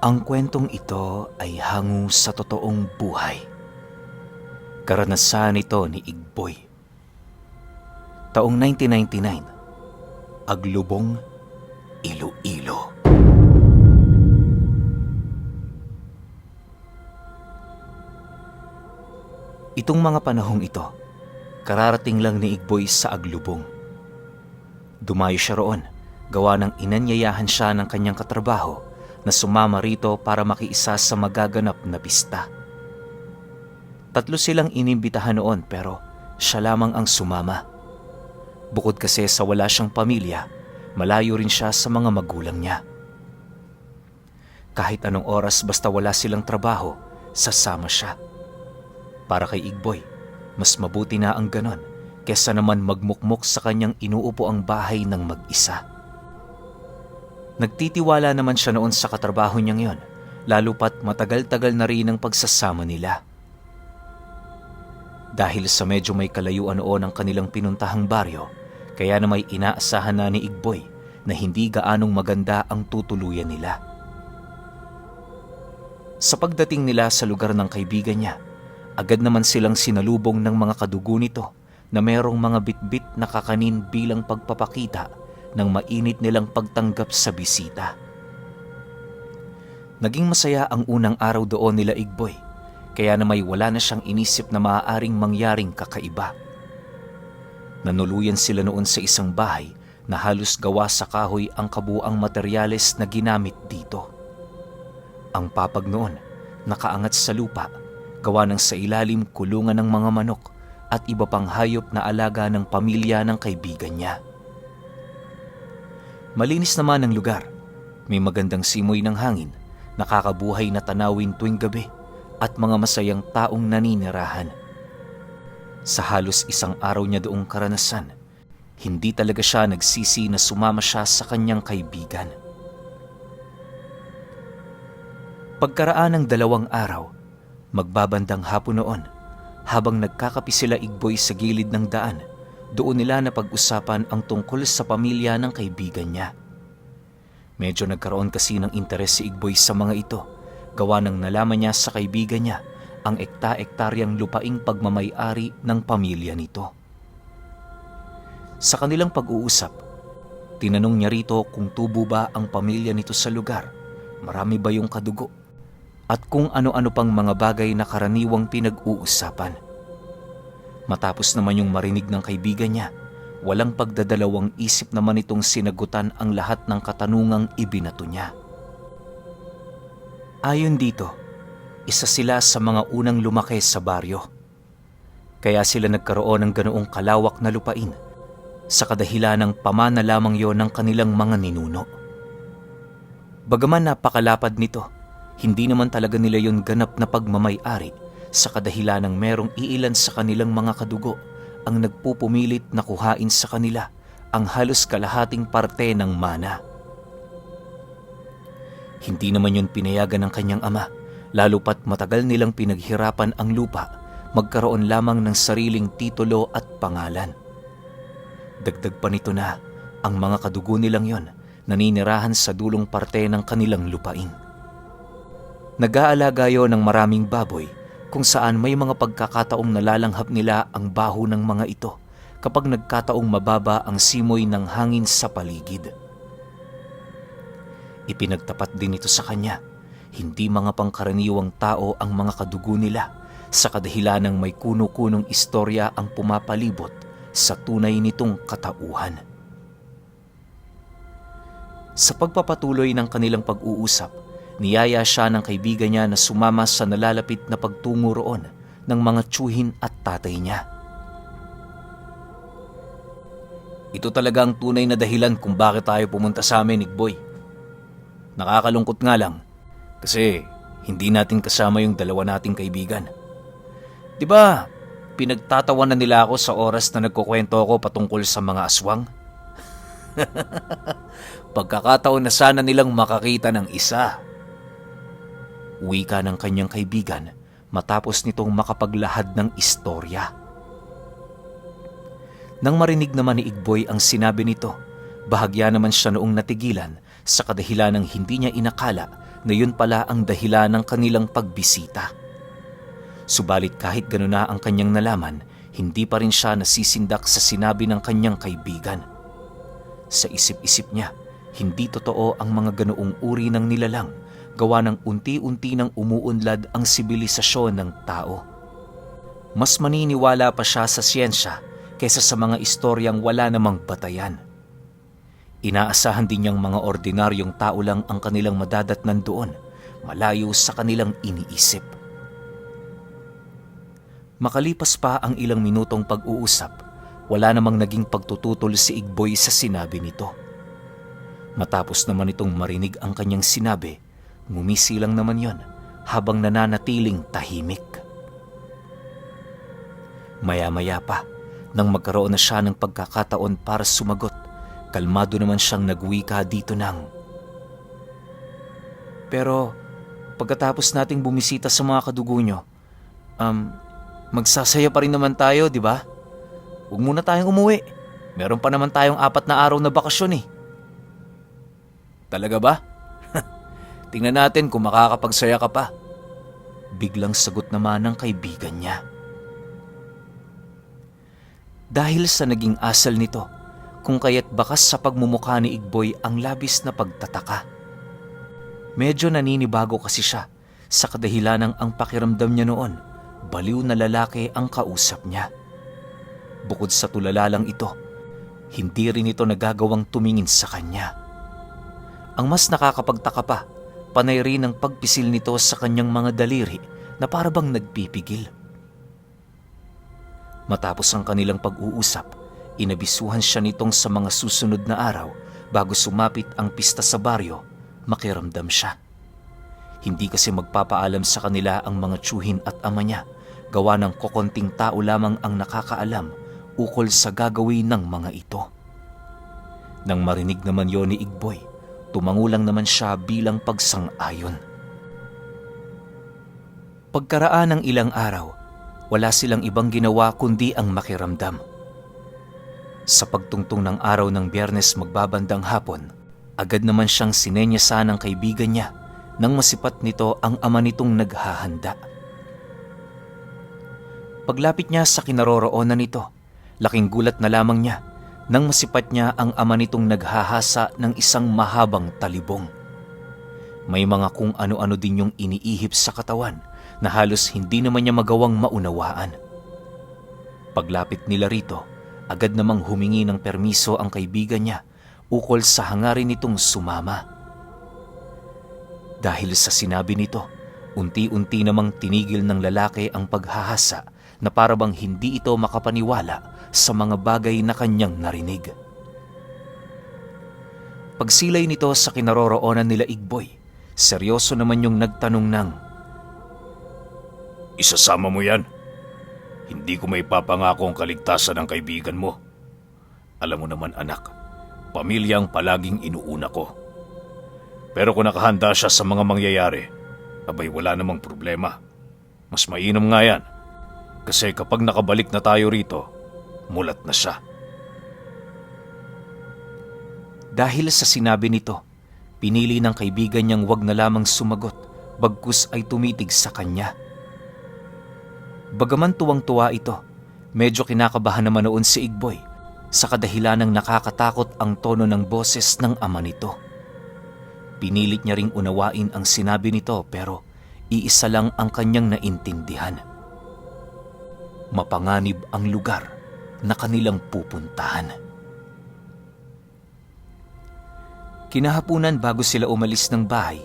Ang kwentong ito ay hango sa totoong buhay. Karanasan ito ni Igboy. Taong 1999, Aglubong, Iloilo. Itong mga panahong ito, kararating lang ni Igboy sa Aglubong. Dumayo siya roon, gawa ng inanyayahan siya ng kanyang katrabaho na sumama rito para makiisa sa magaganap na pista. Tatlo silang inimbitahan noon pero siya lamang ang sumama. Bukod kasi sa wala siyang pamilya, malayo rin siya sa mga magulang niya. Kahit anong oras basta wala silang trabaho, sasama siya. Para kay Igboy, mas mabuti na ang ganon kesa naman magmukmok sa kanyang inuupo ang bahay ng mag-isa. Nagtitiwala naman siya noon sa katrabaho niyang yon, lalo pat matagal-tagal na rin ang pagsasama nila. Dahil sa medyo may kalayuan noon ang kanilang pinuntahang baryo, kaya na may inaasahan na ni Igboy na hindi gaanong maganda ang tutuluyan nila. Sa pagdating nila sa lugar ng kaibigan niya, agad naman silang sinalubong ng mga kadugo nito na merong mga bitbit na kakanin bilang pagpapakita ng mainit nilang pagtanggap sa bisita. Naging masaya ang unang araw doon nila Igboy, kaya na may wala na siyang inisip na maaaring mangyaring kakaiba. Nanuluyan sila noon sa isang bahay na halos gawa sa kahoy ang kabuuang materyales na ginamit dito. Ang papag noon, nakaangat sa lupa, gawa ng sa ilalim kulungan ng mga manok at iba pang hayop na alaga ng pamilya ng kaibigan niya. Malinis naman ang lugar, may magandang simoy ng hangin, nakakabuhay na tanawin tuwing gabi at mga masayang taong naninirahan. Sa halos isang araw niya doong karanasan, hindi talaga siya nagsisi na sumama siya sa kanyang kaibigan. Pagkaraan ng 2 araw, magbabandang hapon noon, habang nagkakapi sila Igboy sa gilid ng daan, doon nila napag-usapan ang tungkol sa pamilya ng kaibigan niya. Medyo nagkaroon kasi ng interes si Igboy sa mga ito, gawa ng nalaman niya sa kaibigan niya ang ekta-ektaryang lupaing pagmamay-ari ng pamilya nito. Sa kanilang pag-uusap, tinanong niya rito kung tubo ba ang pamilya nito sa lugar, marami ba yung kadugo, at kung ano-ano pang mga bagay na karaniwang pinag-uusapan. Matapos naman yung marinig ng kaibigan niya, walang pagdadalawang isip naman itong sinagutan ang lahat ng katanungang ibinato niya. Ayon dito, isa sila sa mga unang lumaki sa baryo. Kaya sila nagkaroon ng ganoong kalawak na lupain sa kadahilan ng pamana lamang yon ng kanilang mga ninuno. Bagaman napakalapad nito, hindi naman talaga nila yon ganap na pagmamay-ari sa kadahilan ng merong iilan sa kanilang mga kadugo ang nagpupumilit na kuhain sa kanila ang halos kalahating parte ng mana. Hindi naman yun pinayagan ng kanyang ama, lalo pat matagal nilang pinaghirapan ang lupa, magkaroon lamang ng sariling titulo at pangalan. Dagdag pa nito na ang mga kadugo nilang yon naninirahan sa dulong parte ng kanilang lupain. Nag-aalaga yon ng maraming baboy, kung saan may mga pagkakataong nalalanghap nila ang baho ng mga ito kapag nagkataong mababa ang simoy ng hangin sa paligid. Ipinagtapat din ito sa kanya, hindi mga pangkaraniwang tao ang mga kadugo nila sa kadahilan ng may kuno-kunong istorya ang pumapalibot sa tunay nitong katauhan. Sa pagpapatuloy ng kanilang pag-uusap, niyaya siya ng kaibigan niya na sumama sa nalalapit na pagtungo roon ng mga tiyuhin at tatay niya. Ito talaga ang tunay na dahilan kung bakit tayo pumunta sa amin, Igboy. Nakakalungkot nga lang kasi hindi natin kasama yung 2 nating kaibigan. Di ba, pinagtatawanan nila ako sa oras na nagkukwento ako patungkol sa mga aswang? Pagkakataon na sana nilang makakita ng isa. Wika ng kanyang kaibigan matapos nitong makapaglahad ng istorya. Nang marinig naman ni Igboy ang sinabi nito, bahagya naman siya noong natigilan sa kadahilan ng hindi niya inakala na yun pala ang dahilan ng kanilang pagbisita. Subalit kahit gano'n na ang kanyang nalaman, hindi pa rin siya nasisindak sa sinabi ng kanyang kaibigan. Sa isip-isip niya, hindi totoo ang mga ganoong uri ng nilalang, gawa ng unti-unti nang umuunlad ang sibilisasyon ng tao. Mas maniniwala pa siya sa siyensya kaysa sa mga istoryang wala namang batayan. Inaasahan din niyang mga ordinaryong tao lang ang kanilang madadatnan doon, malayo sa kanilang iniisip. Makalipas pa ang ilang minutong pag-uusap, wala namang naging pagtututol si Igboy sa sinabi nito. Matapos naman itong marinig ang kanyang sinabi, ngumisi lang naman yon habang nananatiling tahimik. Maya-maya pa, nang magkaroon na siya ng pagkakataon para sumagot, kalmado naman siyang nagwika dito ng, "Pero pagkatapos nating bumisita sa mga kadugo nyo, magsasaya pa rin naman tayo, di ba? Huwag muna tayong umuwi. Meron pa naman tayong 4 na araw na bakasyon eh." "Talaga ba? Tingnan natin kung makakapagsaya ka pa." Biglang sagot naman ng kaibigan niya. Dahil sa naging asal nito, kung kaya't bakas sa pagmumukha ni Igboy ang labis na pagtataka. Medyo naninibago kasi siya sa kadahilanang ang pakiramdam niya noon, baliw na lalaki ang kausap niya. Bukod sa tulala lang ito, hindi rin ito nagagawang tumingin sa kanya. Ang mas nakakapagtaka pa, panay rin ang pagpisil nito sa kanyang mga daliri na parabang nagpipigil. Matapos ang kanilang pag-uusap, inabisuhan siya nitong sa mga susunod na araw bago sumapit ang pista sa baryo, makiramdam siya. Hindi kasi magpapaalam sa kanila ang mga tiyuhin at ama niya, gawa ng kokonting tao lamang ang nakakaalam ukol sa gagawin ng mga ito. Nang marinig naman yon ni Igboy, tumangulang naman siya bilang pagsang-ayon. Pagkaraan ng ilang araw, wala silang ibang ginawa kundi ang makiramdam. Sa pagtungtong ng araw ng Biyernes magbabandang hapon, agad naman siyang sinenyasan ng kaibigan niya nang masipat nito ang ama nitong naghahanda. Paglapit niya sa kinaroroonan nito, laking gulat na lamang niya nang masipat niya ang ama nitong naghahasa ng isang mahabang talibong. May mga kung ano-ano din yung iniihip sa katawan na halos hindi naman niya magawang maunawaan. Paglapit nila rito, agad namang humingi ng permiso ang kaibigan niya ukol sa hangarin nitong sumama. Dahil sa sinabi nito, unti-unti namang tinigil ng lalaki ang paghahasa na parabang hindi ito makapaniwala sa mga bagay na kanyang narinig. Pagsilay nito sa kinaroroonan nila Igboy, seryoso naman yung nagtanong ng, "Isasama mo yan? Hindi ko may papangako ang kaligtasan ng kaibigan mo. Alam mo naman anak, pamilya ang palaging inuuna ko. Pero kung nakahanda siya sa mga mangyayari, abay wala namang problema. Mas mainam nga yan. Kasi kapag nakabalik na tayo rito, mulat na siya." Dahil sa sinabi nito, pinili ng kaibigan niyang wag na lamang sumagot, bagkus ay tumitig sa kanya. Bagaman tuwang-tuwa ito, medyo kinakabahan naman noon si Igboy sa kadahilanang nakakatakot ang tono ng boses ng ama nito. Pinilit niya ring unawain ang sinabi nito pero iisa lang ang kanyang naintindihan. Mapanganib ang lugar na kanilang pupuntahan. Kinahapunan bago sila umalis ng bahay,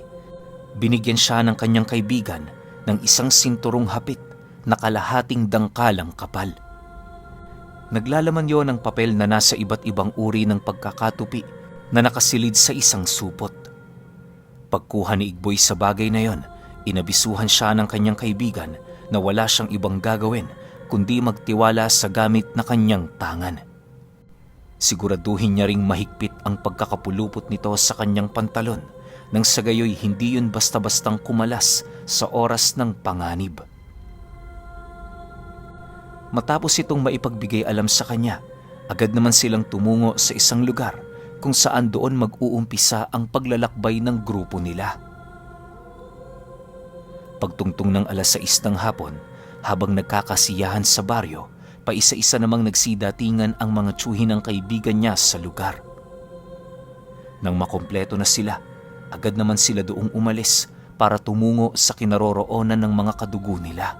binigyan siya ng kanyang kaibigan ng isang sinturong hapit na kalahating dangkalang kapal. Naglalaman yon ng papel na nasa iba't ibang uri ng pagkakatupi na nakasilid sa isang supot. Pagkuha ni Igboy sa bagay na yon, inabisuhan siya ng kanyang kaibigan na wala siyang ibang gagawin kundi magtiwala sa gamit na kanyang tangan. Siguraduhin niya ring mahigpit ang pagkakapulupot nito sa kanyang pantalon nang sa gayoy hindi yun basta-bastang kumalas sa oras ng panganib. Matapos itong maipagbigay alam sa kanya, agad naman silang tumungo sa isang lugar kung saan doon mag-uumpisa ang paglalakbay ng grupo nila. Pagtungtong ng 6:00 ng hapon, habang nagkakasiyahan sa baryo, paisa-isa namang nagsidatingan ang mga tiyuhin ng kaibigan niya sa lugar. Nang makompleto na sila, agad naman sila doong umalis para tumungo sa kinaroroonan ng mga kadugo nila.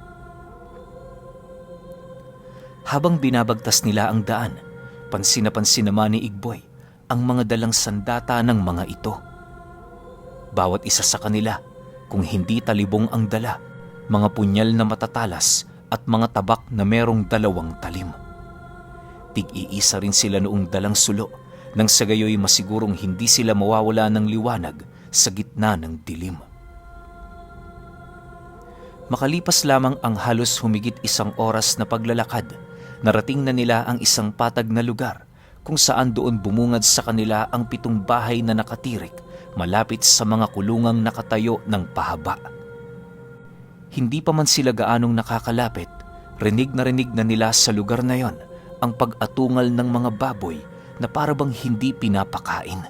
Habang binabagtas nila ang daan, pansin na pansin naman ni Igboy ang mga dalang sandata ng mga ito. Bawat isa sa kanila, kung hindi talibong ang dala, mga punyal na matatalas at mga tabak na merong 2 talim. Tig-iisa rin sila noong dalang sulo, nang sa gayoy masigurong hindi sila mawawala ng liwanag sa gitna ng dilim. Makalipas lamang ang halos humigit 1 oras na paglalakad, narating na nila ang isang patag na lugar kung saan doon bumungad sa kanila ang 7 bahay na nakatirik malapit sa mga kulungang nakatayo ng pahaba. Hindi pa man sila gaanong nakakalapit, rinig na nila sa lugar na yon ang pag-atungal ng mga baboy na parabang hindi pinapakain.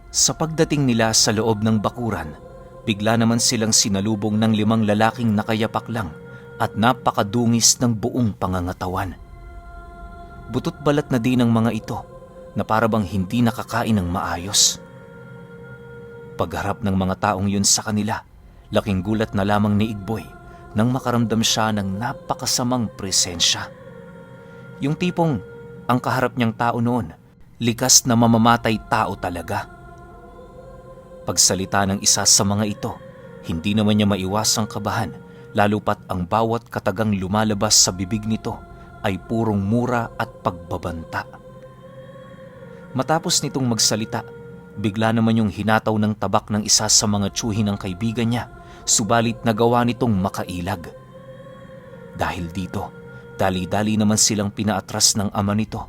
Sa pagdating nila sa loob ng bakuran, bigla naman silang sinalubong ng 5 lalaking nakayapak lang at napakadungis ng buong pangangatawan. Butot balat na din ang mga ito na parabang hindi nakakain ng maayos. Pagharap ng mga taong yun sa kanila, laking gulat na lamang ni Igboy nang makaramdam siya ng napakasamang presensya. Yung tipong ang kaharap niyang tao noon, likas na mamamatay tao talaga. Pagsalita ng isa sa mga ito, hindi naman niya maiwasang kabahan, lalo pat ang bawat katagang lumalabas sa bibig nito ay purong mura at pagbabanta. Matapos nitong magsalita, bigla naman yung hinataw ng tabak ng isa sa mga tiyuhin ng kaibigan niya, subalit nagawa nitong makailag. Dahil dito, dali-dali naman silang pinaatras ng ama nito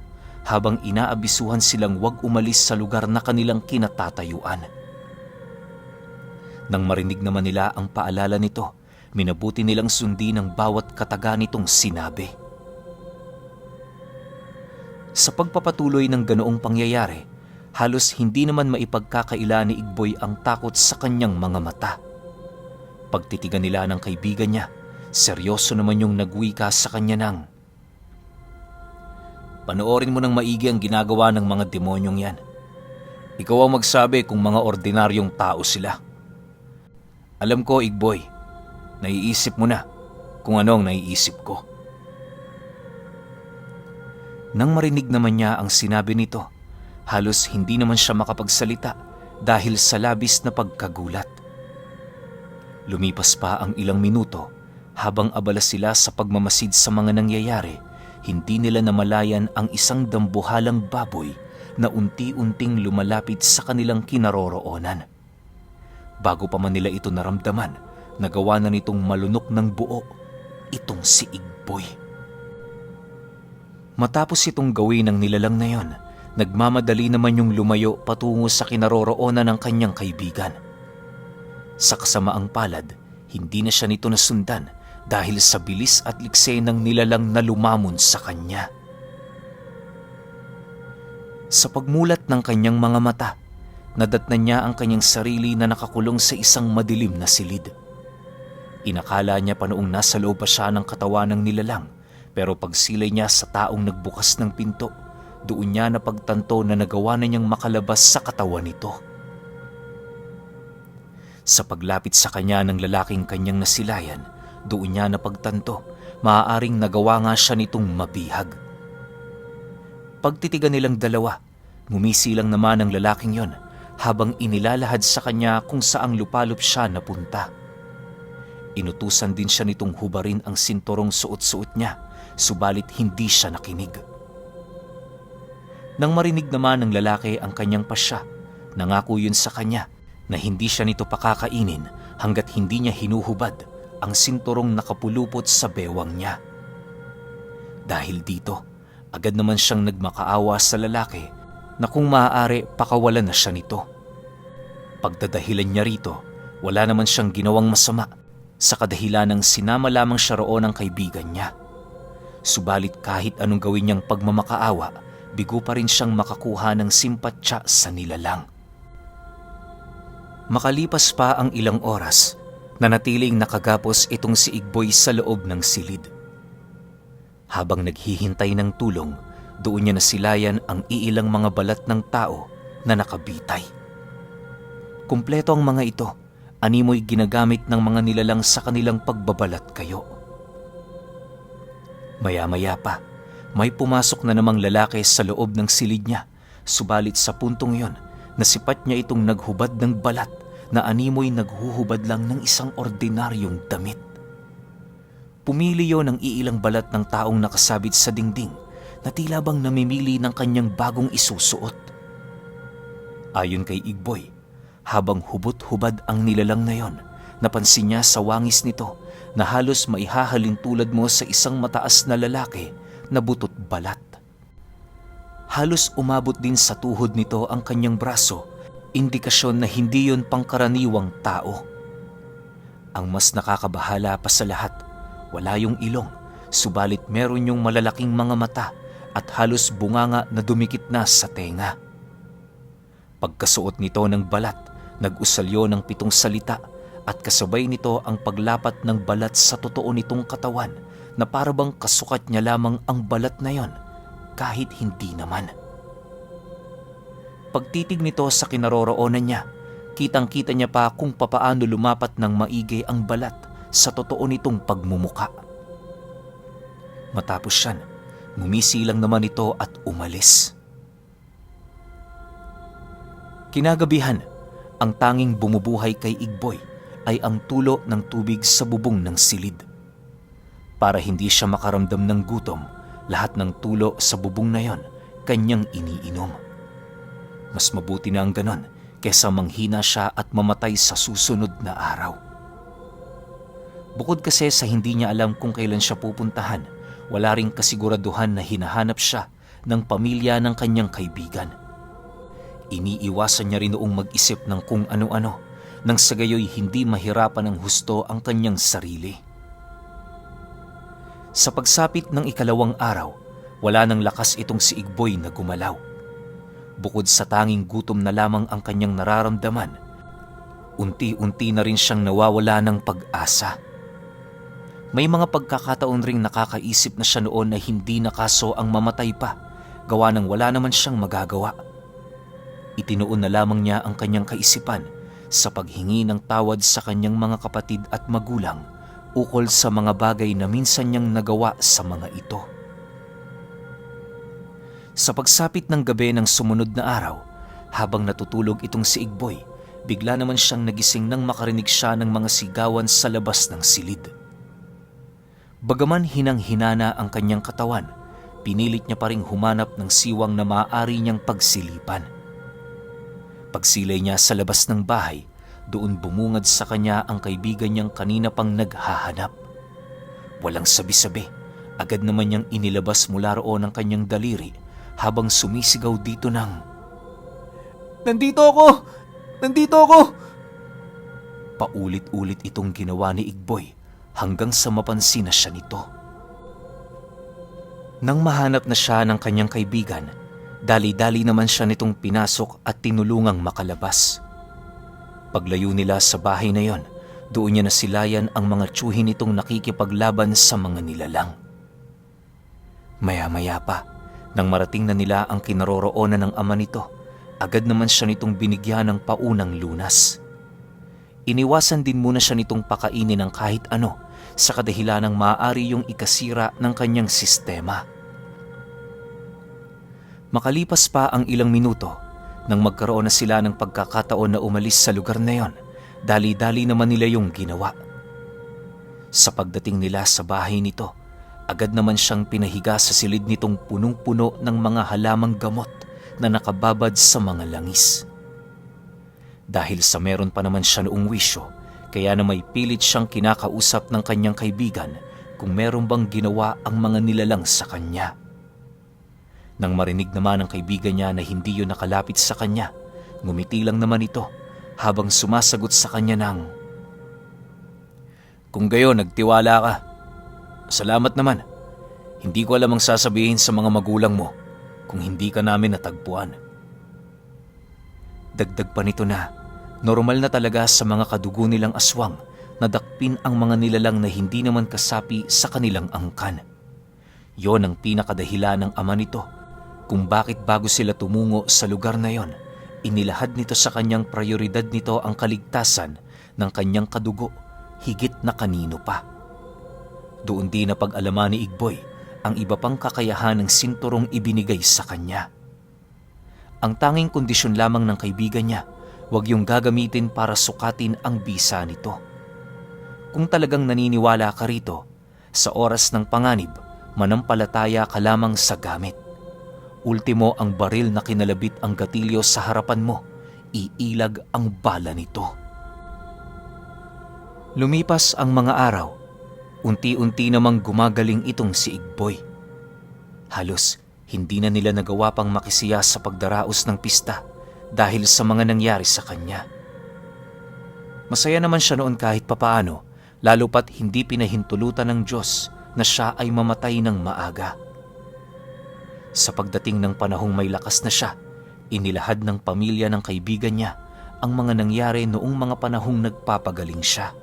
habang inaabisuhan silang huwag umalis sa lugar na kanilang kinatatayuan. Nang marinig naman nila ang paalala nito, minabuti nilang sundin ang bawat kataga nitong sinabi. Sa pagpapatuloy ng ganoong pangyayari, halos hindi naman maipagkakaila ni Igboy ang takot sa kanyang mga mata. Pagtitigan nila ng kaibigan niya, seryoso naman yung nagwika sa kanya ng, "Panoorin mo ng maigi ang ginagawa ng mga demonyong yan. Ikaw ang magsabi kung mga ordinaryong tao sila. Alam ko, Igboy, naiisip mo na kung ano ang naiisip ko." Nang marinig naman niya ang sinabi nito, halos hindi naman siya makapagsalita dahil sa labis na pagkagulat. Lumipas pa ang ilang minuto, habang abala sila sa pagmamasid sa mga nangyayari, hindi nila namalayan ang isang dambuhalang baboy na unti-unting lumalapit sa kanilang kinaroroonan. Bago pa man nila ito naramdaman, nagawa na nitong malunok ng buo itong si Igboy. Matapos itong gawin ng nilalang na yon, nagmamadali naman yung lumayo patungo sa kinaroroonan ng kanyang kaibigan. Sa kasamaang palad, hindi na siya nito nasundan dahil sa bilis at likse ng nilalang na lumamon sa kanya. Sa pagmulat ng kanyang mga mata, nadatnan niya ang kanyang sarili na nakakulong sa isang madilim na silid. Inakala niya pa noong nasa loob pa siya ng katawan ng nilalang, pero pagsilay niya sa taong nagbukas ng pinto, doon niya napagtanto na nagawa na niyang makalabas sa katawan nito. Sa paglapit sa kanya ng lalaking kanyang nasilayan, doon niya napagtanto, maaaring nagawa nga siya nitong mabihag. Pagtitigan nilang dalawa, ngumisilang naman ang lalaking yon habang inilalahad sa kanya kung saang lupalop siya napunta. Inutusan din siya nitong hubarin ang sinturong suot-suot niya, subalit hindi siya nakinig. Nang marinig naman ng lalaki ang kanyang pasya, nangako yun sa kanya na hindi siya nito pakakainin hanggat hindi niya hinuhubad ang sinturong nakapulupot sa bewang niya. Dahil dito, agad naman siyang nagmakaawa sa lalaki na kung maaari pakawalan na siya nito. Pagdadahilan niya rito, wala naman siyang ginawang masama sa kadahilan ng sinama lamang siya roon ng kaibigan niya. Subalit kahit anong gawin niyang pagmamakaawa, bigo pa rin siyang makakuha ng simpatya sa nilalang. Makalipas pa ang ilang oras, nanatiling nakagapos itong si Igboy sa loob ng silid. Habang naghihintay ng tulong, doon niya nasilayan ang iilang mga balat ng tao na nakabitay. Kumpleto ang mga ito, animoy ginagamit ng mga nilalang sa kanilang pagbabalat kayo. Maya-maya pa, may pumasok na namang lalaki sa loob ng silid niya, subalit sa puntong iyon, nasipat niya itong naghubad ng balat na animoy naghuhubad lang ng isang ordinaryong damit. Pumili yon ng iilang balat ng taong nakasabit sa dingding na tila bang namimili ng kanyang bagong isusuot. Ayon kay Igboy, habang hubot-hubad ang nilalang na yon, napansin niya sa wangis nito na halos maihahalin tulad mo sa isang mataas na lalaki na butot balat. Halos umabot din sa tuhod nito ang kanyang braso, indikasyon na hindi yon pangkaraniwang tao. Ang mas nakakabahala pa sa lahat, wala yung ilong, subalit meron yung malalaking mga mata at halos bunganga na dumikit na sa tenga. Pagkasuot nito ng balat, nag-usalyo ng 7 salita at kasabay nito ang paglapat ng balat sa totoo nitong katawan na parabang kasukat niya lamang ang balat na yon kahit hindi naman. Pagtitig nito sa kinaroroonan niya, kitang-kita niya pa kung papaano lumapat ng maigi ang balat sa totoo nitong pagmumuka. Matapos siyan, ngumisi lang naman ito at umalis. Kinagabihan, ang tanging bumubuhay kay Igboy ay ang tulo ng tubig sa bubong ng silid. Para hindi siya makaramdam ng gutom, lahat ng tulo sa bubong na yon kanyang iniinom. Mas mabuti na ang ganon kesa manghina siya at mamatay sa susunod na araw. Bukod kasi sa hindi niya alam kung kailan siya pupuntahan, wala ring kasiguraduhan na hinahanap siya ng pamilya ng kanyang kaibigan. Iniiwasan niya rin noong mag-isip ng kung ano-ano nang sa gayoy hindi mahirapan ng husto ang kanyang sarili. Sa pagsapit ng 2 araw, wala nang lakas itong si Igboy na gumalaw. Bukod sa tanging gutom na lamang ang kanyang nararamdaman, unti-unti na rin siyang nawawala ng pag-asa. May mga pagkakataon ring nakakaisip na siya noon na hindi na kaso ang mamatay pa, gawa ng wala naman siyang magagawa. Itinuon na lamang niya ang kanyang kaisipan sa paghingi ng tawad sa kanyang mga kapatid at magulang ukol sa mga bagay na minsan niyang nagawa sa mga ito. Sa pagsapit ng gabi ng sumunod na araw, habang natutulog itong si Igboy, bigla naman siyang nagising nang makarinig siya ng mga sigawan sa labas ng silid. Bagaman hinang-hinana ang kanyang katawan, pinilit niya pa ring humanap ng siwang na maaari niyang pagsilipan. Pagsilay niya sa labas ng bahay, doon bumungad sa kanya ang kaibigan niyang kanina pang naghahanap. Walang sabi-sabi, agad naman niyang inilabas mula roon ang kanyang daliri habang sumisigaw dito ng, "Nandito ako! Nandito ako!" Paulit-ulit itong ginawa ni Igboy hanggang sa mapansin na siya nito. Nang mahanap na siya ng kanyang kaibigan, dali-dali naman siya nitong pinasok at tinulungang makalabas. Paglayo nila sa bahay na yon, doon niya nasilayan ang mga tiyuhin nitong nakikipaglaban sa mga nilalang. Maya-maya pa, nang marating na nila ang kinaroroonan ng ama nito, agad naman siya nitong binigyan ng paunang lunas. Iniwasan din muna siya nitong pakainin ng kahit ano sa kadahilanang maaari yung ikasira ng kanyang sistema. Makalipas pa ang ilang minuto, nang magkaroon na sila ng pagkakataon na umalis sa lugar na yon, dali-dali naman nila yung ginawa. Sa pagdating nila sa bahay nito, agad naman siyang pinahiga sa silid nitong punong-puno ng mga halamang gamot na nakababad sa mga langis. Dahil sa meron pa naman siya noong wisyo, kaya na may pilit siyang kinakausap ng kanyang kaibigan kung meron bang ginawa ang mga nilalang sa kanya. Nang marinig naman ng kaibigan niya na hindi yun nakalapit sa kanya, ngumiti lang naman ito habang sumasagot sa kanya ng, "Kung gayon, nagtiwala ka. Salamat naman. Hindi ko alam ang sasabihin sa mga magulang mo kung hindi ka namin natagpuan. Dagdag pa nito na, normal na talaga sa mga kadugo nilang aswang na dakpin ang mga nilalang na hindi naman kasapi sa kanilang angkan. Yon ang pinakadahilan ng ama nito kung bakit bago sila tumungo sa lugar na yon, inilahad nito sa kanyang prioridad nito ang kaligtasan ng kanyang kadugo higit na kanino pa. Doon din na pag-alaman ni Igboy ang iba pang kakayahan ng sinturong ibinigay sa kanya. Ang tanging kondisyon lamang ng kaibigan niya, huwag yung gagamitin para sukatin ang bisa nito. Kung talagang naniniwala ka rito, sa oras ng panganib, manampalataya ka lamang sa gamit. Ultimo ang baril na kinalabit ang gatilyo sa harapan mo, iilag ang bala nito. Lumipas ang mga araw, unti-unti namang gumagaling itong si Igboy. Halos hindi na nila nagawa pang makisiya sa pagdaraos ng pista dahil sa mga nangyari sa kanya. Masaya naman siya noon kahit papaano, lalo pat hindi pinahintulutan ng Diyos na siya ay mamatay ng maaga. Sa pagdating ng panahong may lakas na siya, inilahad ng pamilya ng kaibigan niya ang mga nangyari noong mga panahong nagpapagaling siya.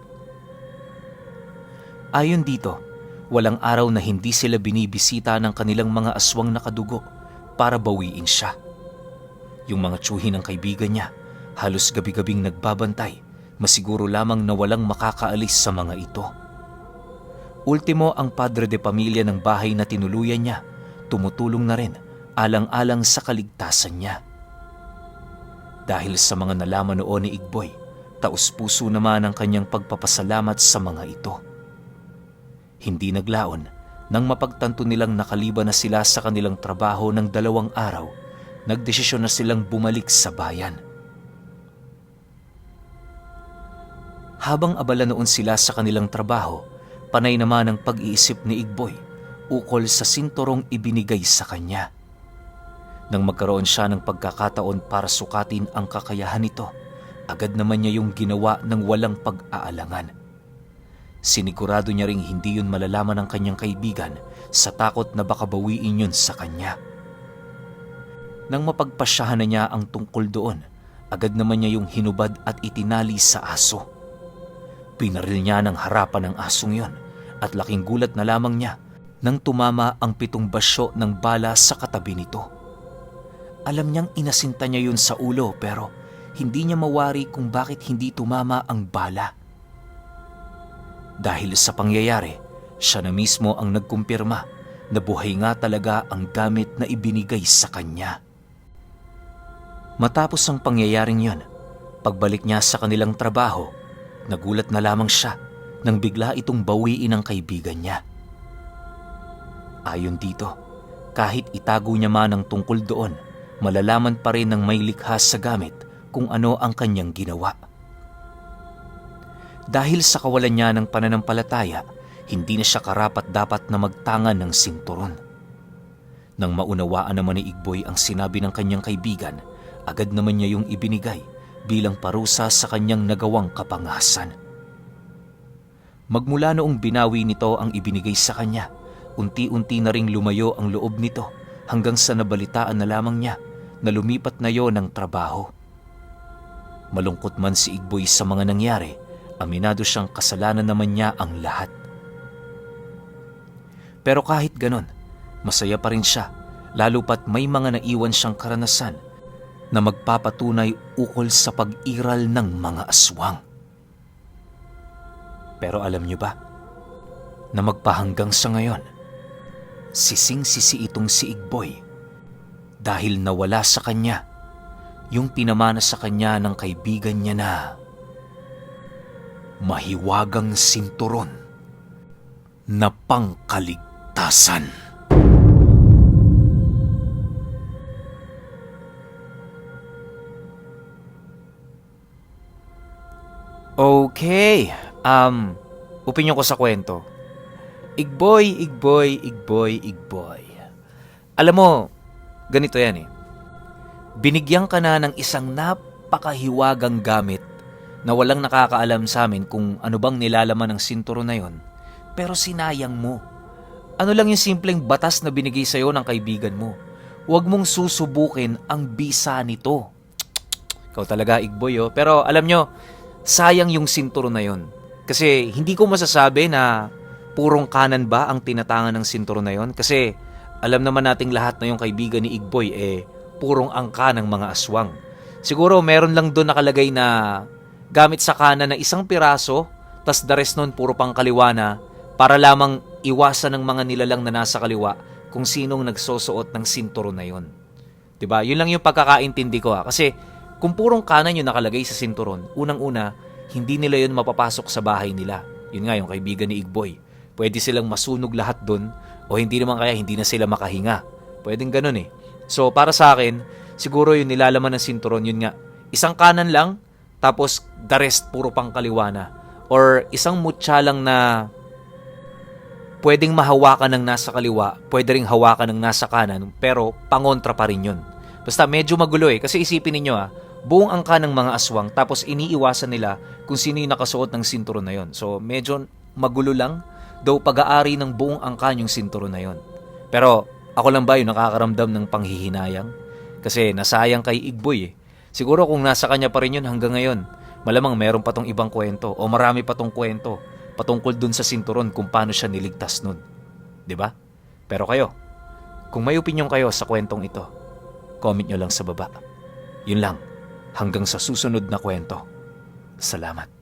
Ayon dito, walang araw na hindi sila binibisita ng kanilang mga aswang na kadugo para bawiin siya. Yung mga tsuhin ng kaibigan niya, halos gabi-gabing nagbabantay, masiguro lamang na walang makakaalis sa mga ito. Ultimo ang padre de pamilya ng bahay na tinuluyan niya, tumutulong na rin alang-alang sa kaligtasan niya. Dahil sa mga nalaman noon ni Igboy, taos-puso naman ang kanyang pagpapasalamat sa mga ito. Hindi naglaon nang mapagtanto nilang nakaliban na sila sa kanilang trabaho ng 2 araw, nagdesisyon na silang bumalik sa bayan. Habang abala noon sila sa kanilang trabaho, panay naman ang pag-iisip ni Igboy ukol sa sinturong ibinigay sa kanya. Nang magkaroon siya ng pagkakataon para sukatin ang kakayahan nito, agad naman niya yung ginawa ng walang pag-aalangan. Sinigurado niya ring hindi yun malalaman ng kanyang kaibigan sa takot na baka bawiin yun sa kanya. Nang mapagpasyahan na niya ang tungkol doon, agad naman niya yung hinubad at itinali sa aso. Pinaril niya ng harapan ng asong yon at laking gulat na lamang niya nang tumama ang 7 basyo ng bala sa katabi nito. Alam niyang inasinta niya yun sa ulo pero hindi niya mawari kung bakit hindi tumama ang bala. Dahil sa pangyayari, siya na mismo ang nagkumpirma na buhay nga talaga ang gamit na ibinigay sa kanya. Matapos ang pangyayaring yon, pagbalik niya sa kanilang trabaho, nagulat na lamang siya nang bigla itong bawiin ng kaibigan niya. Ayon dito, kahit itago niya man ang tungkol doon, malalaman pa rin ng may likha sa gamit kung ano ang kanyang ginawa. Dahil sa kawalan niya ng pananampalataya, hindi na siya karapat-dapat na magtangan ng sinturon. Nang maunawaan naman ni Igboy ang sinabi ng kanyang kaibigan, agad naman niya yung ibinigay bilang parusa sa kanyang nagawang kapangasan. Magmula noong binawi nito ang ibinigay sa kanya, unti-unti na ring lumayo ang loob nito hanggang sa nabalitaan na lamang niya na lumipat na yon ng trabaho. Malungkot man si Igboy sa mga nangyari, aminado siyang kasalanan naman niya ang lahat. Pero kahit ganon, masaya pa rin siya, lalo pat may mga naiwan siyang karanasan na magpapatunay ukol sa pag-iral ng mga aswang. Pero alam niyo ba, na magpahanggang sa ngayon, sising-sisi itong si Igboy dahil nawala sa kanya yung pinamana sa kanya ng kaibigan niya na mahiwagang sinturon na pangkaligtasan. Okay, opinyon ko sa kwento. Igboy. Alam mo, ganito yan eh. Binigyan ka na ng isang napakahiwagang gamit na walang nakakaalam sa amin kung ano bang nilalaman ng sinturon na yon, pero sinayang mo. Ano lang yung simpleng batas na binigay sa'yo ng kaibigan mo? huwag mong susubukin ang bisa nito. Ikaw talaga, Igboy, oh. Pero alam nyo, sayang yung sinturon na yon. Kasi hindi ko masasabi na purong kanan ba ang tinatangan ng sinturon na yon. Kasi alam naman nating lahat na yung kaibigan ni Igboy, purong angka ng mga aswang. Siguro meron lang doon nakalagay na gamit sa kanan na isang piraso, tas the rest nun puro pang kaliwa na, para lamang iwasan ng mga nilalang na nasa kaliwa kung sinong nagsusuot ng sinturon na yon. Diba? Yun lang yung pagkakaintindi ko. Kasi kung purong kanan yung nakalagay sa sinturon, unang-una, hindi nila yun mapapasok sa bahay nila. Yun nga, yung kaibigan ni Igboy. Pwede silang masunog lahat dun, o hindi naman kaya hindi na sila makahinga. Pwedeng ganun eh. So, para sa akin, siguro yung nilalaman ng sinturon, yun nga, isang kanan lang, tapos the rest puro pang kaliwa na. Or isang mutya lang na pwedeng mahawakan ng nasa kaliwa, pwede ring hawakan ng nasa kanan, pero pangontra pa rin yun. Basta medyo magulo eh, kasi isipin ninyo buong angka ng mga aswang, tapos iniiwasan nila kung sino yung nakasuot ng sinturon na yon. So medyo magulo lang, daw pag-aari ng buong angka yung sinturon na yon. Pero ako lang ba yung nakakaramdam ng panghihinayang? Kasi nasayang kay Igboy eh. Siguro kung nasa kanya pa rin yun hanggang ngayon, malamang meron pa tong ibang kwento o marami pa tong kwento patungkol dun sa sinturon kung paano siya niligtas nun. 'Di ba? Pero kayo, kung may opinyon kayo sa kwentong ito, comment nyo lang sa baba. Yun lang. Hanggang sa susunod na kwento. Salamat.